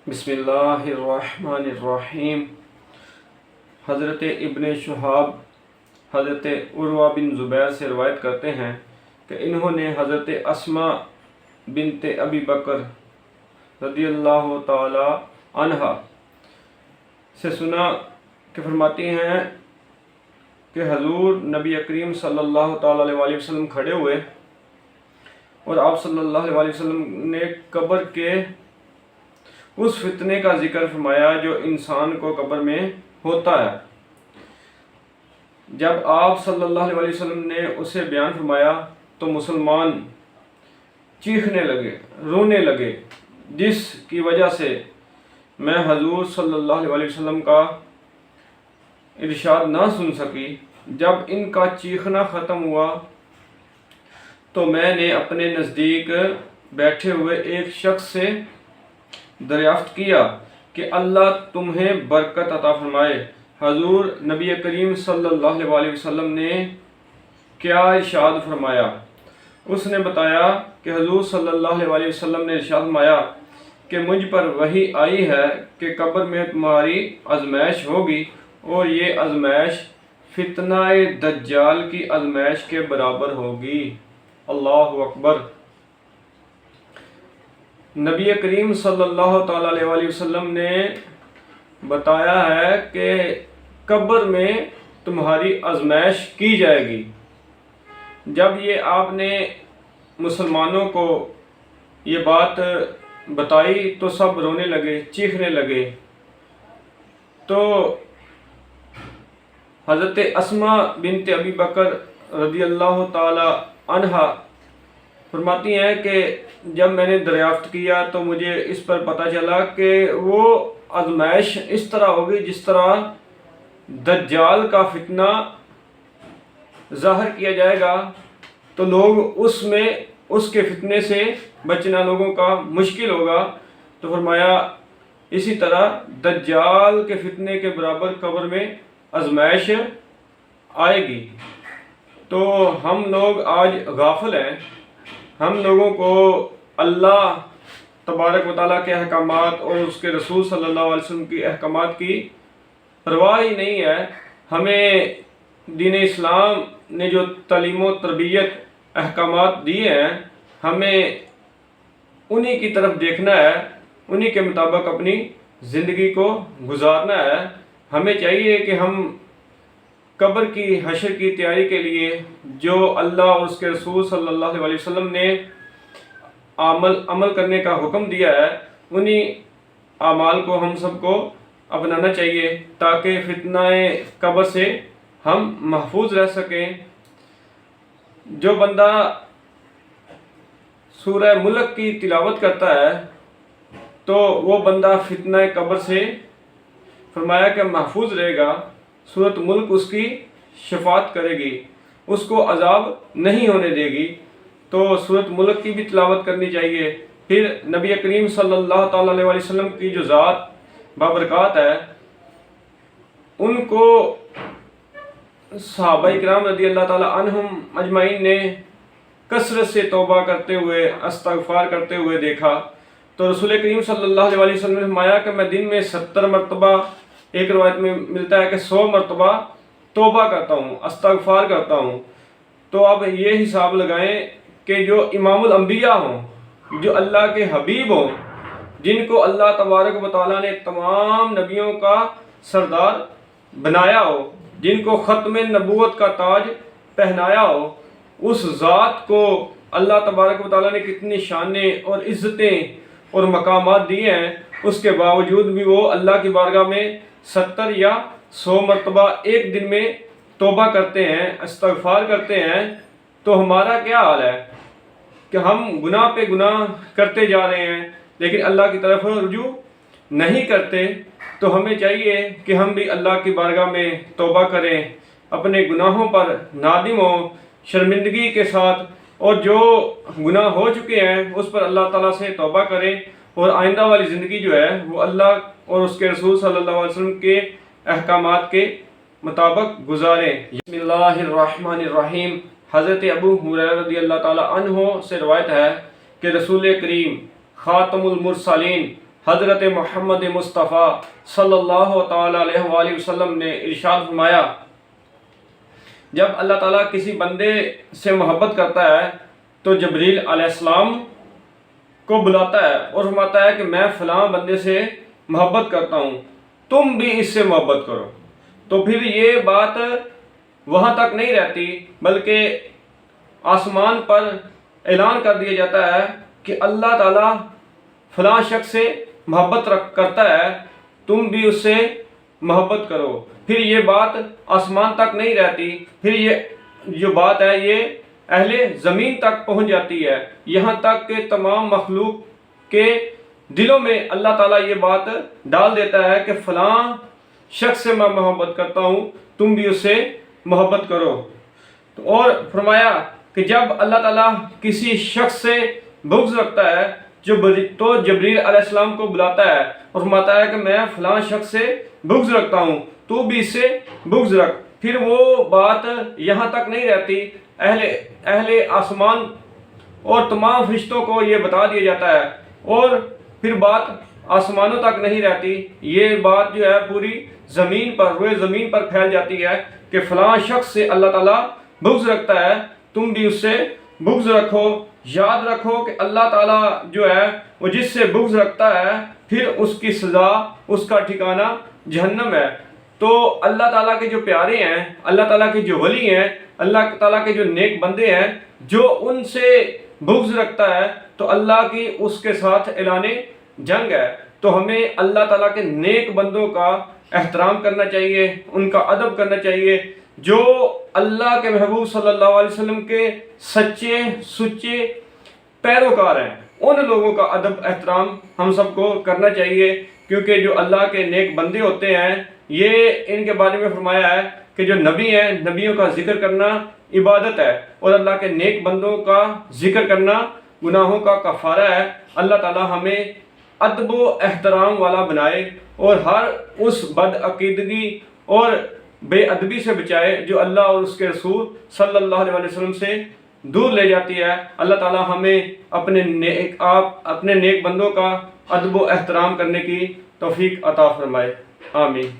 بسم اللہ الرحمن الرحیم۔ حضرت ابن شہاب حضرت عروہ بن زبیر سے روایت کرتے ہیں کہ انہوں نے حضرت اسماء بنت ابی بکر رضی اللہ تعالی عنہا سے سنا کہ فرماتی ہیں کہ حضور نبی کریم صلی اللہ تعالی علیہ وسلم کھڑے ہوئے اور آپ صلی اللہ علیہ وسلم نے قبر کے اس فتنے کا ذکر فرمایا جو انسان کو قبر میں ہوتا ہے۔ جب آپ صلی اللہ علیہ وسلم نے اسے بیان فرمایا تو مسلمان چیخنے لگے، رونے لگے، جس کی وجہ سے میں حضور صلی اللہ علیہ وسلم کا ارشاد نہ سن سکی۔ جب ان کا چیخنا ختم ہوا تو میں نے اپنے نزدیک بیٹھے ہوئے ایک شخص سے دریافت کیا کہ اللہ تمہیں برکت عطا فرمائے۔ حضور نبی کریم صلی اللہ علیہ وسلم نے کیا ارشاد فرمایا؟ اس نے بتایا کہ حضور صلی اللہ علیہ وسلم نے ارشاد فرمایا کہ مجھ پر وحی آئی ہے کہ قبر میں تمہاری آزمائش ہوگی اور یہ آزمائش فتنہ دجال کی آزمائش کے برابر ہوگی۔ اللہ اکبر۔ نبی کریم صلی اللہ تعالی علیہ وسلم نے بتایا ہے کہ قبر میں تمہاری آزمائش کی جائے گی۔ جب یہ آپ نے مسلمانوں کو یہ بات بتائی تو سب رونے لگے، چیخنے لگے۔ تو حضرت اسماء بنت ابی بکر رضی اللہ تعالی عنہا فرماتی ہیں کہ جب میں نے دریافت کیا تو مجھے اس پر پتہ چلا کہ وہ آزمائش اس طرح ہوگی جس طرح دجال کا فتنہ ظاہر کیا جائے گا تو لوگ اس کے فتنے سے بچنا لوگوں کا مشکل ہوگا۔ تو فرمایا اسی طرح دجال کے فتنے کے برابر قبر میں آزمائش آئے گی۔ تو ہم لوگ آج غافل ہیں، ہم لوگوں کو اللہ تبارک و تعالیٰ کے احکامات اور اس کے رسول صلی اللہ علیہ وسلم کی احکامات کی پرواہ ہی نہیں ہے۔ ہمیں دین اسلام نے جو تعلیم و تربیت احکامات دیے ہیں ہمیں انہی کی طرف دیکھنا ہے، انہی کے مطابق اپنی زندگی کو گزارنا ہے۔ ہمیں چاہیے کہ ہم قبر کی حشر کی تیاری کے لیے جو اللہ اور اس کے رسول صلی اللہ علیہ وسلم نے عمل کرنے کا حکم دیا ہے انہی اعمال کو ہم سب کو اپنانا چاہیے تاکہ فتنہ قبر سے ہم محفوظ رہ سکیں۔ جو بندہ سورہ ملک کی تلاوت کرتا ہے تو وہ بندہ فتنہ قبر سے فرمایا کہ محفوظ رہے گا۔ سورۃ ملک اس کی شفاعت کرے گی، اس کو عذاب نہیں ہونے دے گی۔ تو سورۃ ملک کی بھی تلاوت کرنی چاہیے۔ پھر نبی کریم صلی اللہ تعالی علیہ وسلم کی جو ذات بابرکات ہے ان کو صحابہ کرام رضی اللہ تعالی عنہم اجمعین نے کثرت سے توبہ کرتے ہوئے، استغفار کرتے ہوئے دیکھا۔ تو رسول کریم صلی اللہ علیہ وسلم نے فرمایا کہ میں دن میں 70 مرتبہ، ایک روایت میں ملتا ہے کہ 100 مرتبہ توبہ کرتا ہوں، استغفار کرتا ہوں۔ تو اب یہ حساب لگائیں کہ جو امام الانبیاء ہوں، جو اللہ کے حبیب ہوں، جن کو اللہ تبارک و تعالیٰ نے تمام نبیوں کا سردار بنایا ہو، جن کو ختم نبوت کا تاج پہنایا ہو، اس ذات کو اللہ تبارک و تعالیٰ نے کتنی شانیں اور عزتیں اور مقامات دیے ہیں، اس کے باوجود بھی وہ اللہ کی بارگاہ میں 70 یا 100 مرتبہ ایک دن میں توبہ کرتے ہیں، استغفار کرتے ہیں۔ تو ہمارا کیا حال ہے کہ ہم گناہ پہ گناہ کرتے جا رہے ہیں لیکن اللہ کی طرف رجوع نہیں کرتے۔ تو ہمیں چاہیے کہ ہم بھی اللہ کی بارگاہ میں توبہ کریں، اپنے گناہوں پر نادم ہوں شرمندگی کے ساتھ، اور جو گناہ ہو چکے ہیں اس پر اللہ تعالیٰ سے توبہ کریں اور آئندہ والی زندگی جو ہے وہ اللہ اور اس کے رسول صلی اللہ علیہ وسلم کے احکامات کے مطابق گزاریں۔ بسم اللہ الرحمن الرحیم۔ حضرت ابو ہریرہ رضی اللہ تعالی عنہ سے روایت ہے کہ رسول کریم خاتم المرسلین حضرت محمد مصطفیٰ صلی اللہ تعالیٰ علیہ وآلہ وسلم نے ارشاد فرمایا، جب اللہ تعالیٰ کسی بندے سے محبت کرتا ہے تو جبریل علیہ السلام کو بلاتا ہے اور فرماتا ہے کہ میں فلاں بندے سے محبت کرتا ہوں، تم بھی اس سے محبت کرو۔ تو پھر یہ بات وہاں تک نہیں رہتی، بلکہ آسمان پر اعلان کر دیا جاتا ہے کہ اللہ تعالیٰ فلاں شخص سے محبت کرتا ہے، تم بھی اس سے محبت کرو۔ پھر یہ بات آسمان تک نہیں رہتی، پھر یہ جو بات ہے یہ اہل زمین تک پہنچ جاتی ہے، یہاں تک کہ تمام مخلوق کے دلوں میں اللہ تعالیٰ یہ بات ڈال دیتا ہے کہ فلاں شخص سے میں محبت کرتا ہوں، تم بھی اس سے محبت کرو۔ اور فرمایا کہ جب اللہ تعالیٰ کسی شخص سے بغض رکھتا ہے تو جبریل علیہ السلام کو بلاتا ہے اور فرماتا ہے کہ میں فلاں شخص سے بغض رکھتا ہوں، تو بھی اس سے بغض رکھ۔ پھر وہ بات یہاں تک نہیں رہتی، اہل آسمان اور تمام فرشتوں کو یہ بتا دیا جاتا ہے، اور پھر بات آسمانوں تک نہیں رہتی، یہ بات جو ہے پوری زمین پر، روئے زمین پر پھیل جاتی ہے کہ فلاں شخص سے اللہ تعالیٰ بغض رکھتا ہے، تم بھی اس سے بغض رکھو۔ یاد رکھو کہ اللہ تعالیٰ جو ہے وہ جس سے بغض رکھتا ہے پھر اس کی سزا، اس کا ٹھکانہ جہنم ہے۔ تو اللہ تعالیٰ کے جو پیارے ہیں، اللہ تعالیٰ کے جو ولی ہیں، اللہ تعالیٰ کے جو نیک بندے ہیں، جو ان سے بغض رکھتا ہے تو اللہ کی اس کے ساتھ اعلان جنگ ہے۔ تو ہمیں اللہ تعالیٰ کے نیک بندوں کا احترام کرنا چاہیے، ان کا ادب کرنا چاہیے، جو اللہ کے محبوب صلی اللہ علیہ وسلم کے سچے پیروکار ہیں، ان لوگوں کا ادب احترام ہم سب کو کرنا چاہیے، کیونکہ جو اللہ کے نیک بندے ہوتے ہیں یہ ان کے بارے میں فرمایا ہے کہ جو نبی ہیں، نبیوں کا ذکر کرنا عبادت ہے، اور اللہ کے نیک بندوں کا ذکر کرنا گناہوں کا کفارہ ہے۔ اللہ تعالی ہمیں ادب و احترام والا بنائے اور ہر اس بد عقیدگی اور بے ادبی سے بچائے جو اللہ اور اس کے رسول صلی اللہ علیہ وسلم سے دور لے جاتی ہے۔ اللہ تعالی ہمیں اپنے نیک بندوں کا ادب و احترام کرنے کی توفیق عطا فرمائے، آمین۔